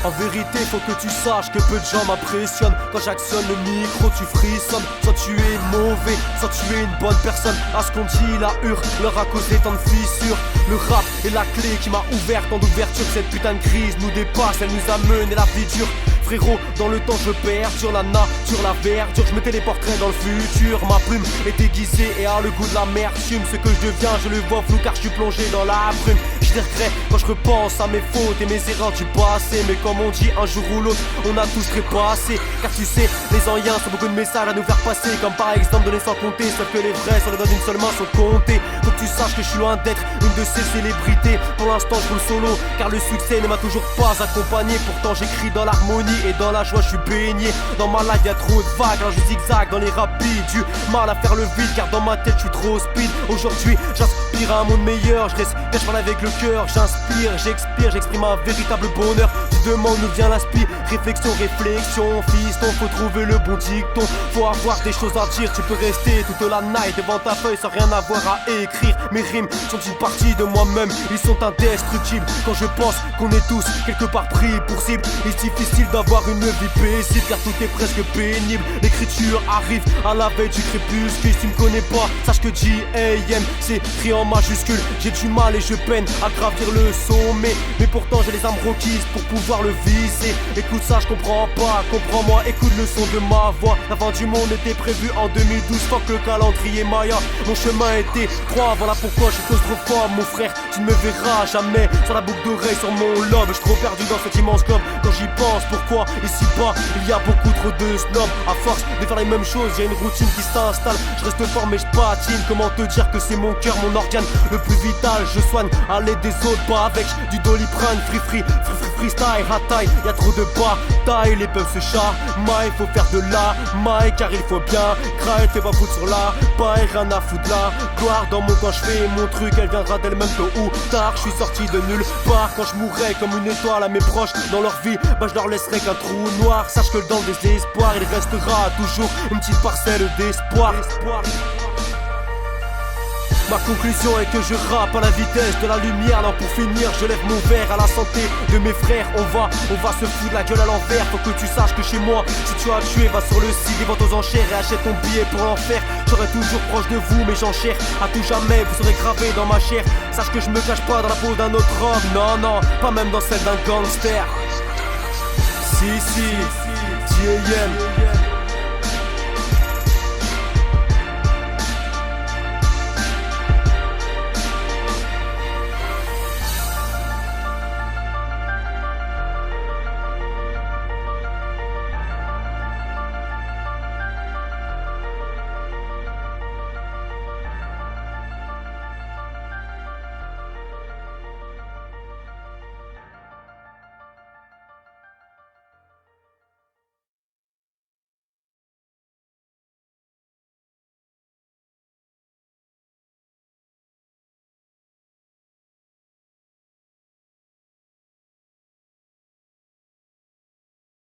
En vérité faut que tu saches que peu de gens m'impressionnent. Quand j'actionne le micro tu frissonnes. Soit tu es mauvais, soit tu es une bonne personne. À ce qu'on dit la hure leur a causé tant de fissures. Le rap est la clé qui m'a ouvert tant d'ouverture. Cette putain de crise nous dépasse, elle nous a mené la vie dure. Frérot, dans le temps je perdure la nature, la verdure. Je me téléporterai dans le futur. Ma plume est aiguisée et a le goût de l'amertume. Ce que je deviens je le vois flou car je suis plongé dans la brume. J'ai des regrets quand je repense à mes fautes et mes erreurs du passé. Mais comme on dit, un jour ou l'autre on a tous trépassé. Car tu sais, les anciens ont beaucoup de messages à nous faire passer. Comme par exemple donner sans compter. Sauf que les vrais sur les doigts d'une seule main sont comptés. Faut que tu saches que je suis loin d'être une de ces célébrités. Pour l'instant je roule solo car le succès ne m'a toujours pas accompagné. Pourtant j'écris dans l'harmonie et dans la joie je suis baigné. Dans ma life y'a trop de vagues, alors je zigzag dans les rapides. Du mal à faire le vide car dans ma tête je suis trop speed. Aujourd'hui j'inspire à un monde meilleur. Je respire, je parle avec le cœur. J'inspire, j'expire, j'exprime un véritable bonheur. Tu demandes d'où vient l'inspire. Réflexion, réflexion, fiston, faut trouver le bon dicton. Faut avoir des choses à dire, tu peux rester toute la night devant ta feuille sans rien avoir à écrire. Mes rimes sont une partie de moi-même, ils sont indestructibles. Quand je pense qu'on est tous quelque part pris pour cible, il est difficile d'avoir une vie paisible car tout est presque pénible. L'écriture arrive à la veille du crépuscule. Si tu me connais pas, sache que J.A.M. c'est écrit en majuscule. J'ai du mal et je peine à gravir le sommet, mais pourtant j'ai les armes requises pour pouvoir le viser. Écoute ça, je comprends pas, comprends-moi, écoute le son de ma voix. La fin du monde était prévue en 2012, fuck le calendrier Maya. Mon chemin était droit, voilà pourquoi je cause trop fort. Mon frère, tu ne me verras jamais sur la boucle d'oreille, sur mon lobe. Je suis trop perdu dans cet immense globe. Quand j'y pense, pourquoi ici bas il y a beaucoup trop de snobs. À force de faire les mêmes choses, j'ai une routine qui s'installe. Je reste fort mais je patine. Comment te dire que c'est mon cœur, mon organe le plus vital. Je soigne à l'aide des autres, pas avec du doliprane. Freestyle, hataille, y'a trop de batailles. Les peuples se chamaillent, faut faire de la maille car il faut bien grailler. Fais pas foutre sur la paille, rien à foutre là. Gloire dans mon coin, je fais mon truc, elle viendra d'elle-même tôt ou tard. Je suis sorti de nulle part quand je mourrai comme une étoile à mes proches. Dans leur vie, bah je leur laisserai qu'un trou noir. Sache que dans le désespoir, il restera toujours une petite parcelle d'espoir. Ma conclusion est que je rappe à la vitesse de la lumière. Alors pour finir, je lève mon verre à la santé de mes frères. On va se foutre la gueule à l'envers. Faut que tu saches que chez moi, si tu as tué, va sur le site des ventes aux enchères et achète ton billet pour l'enfer. Je serai toujours proche de vous, mais j'enchère à tout jamais. Vous serez gravés dans ma chair. Sache que je me cache pas dans la peau d'un autre homme. Non, non, pas même dans celle d'un gangster. Si, J.A.M.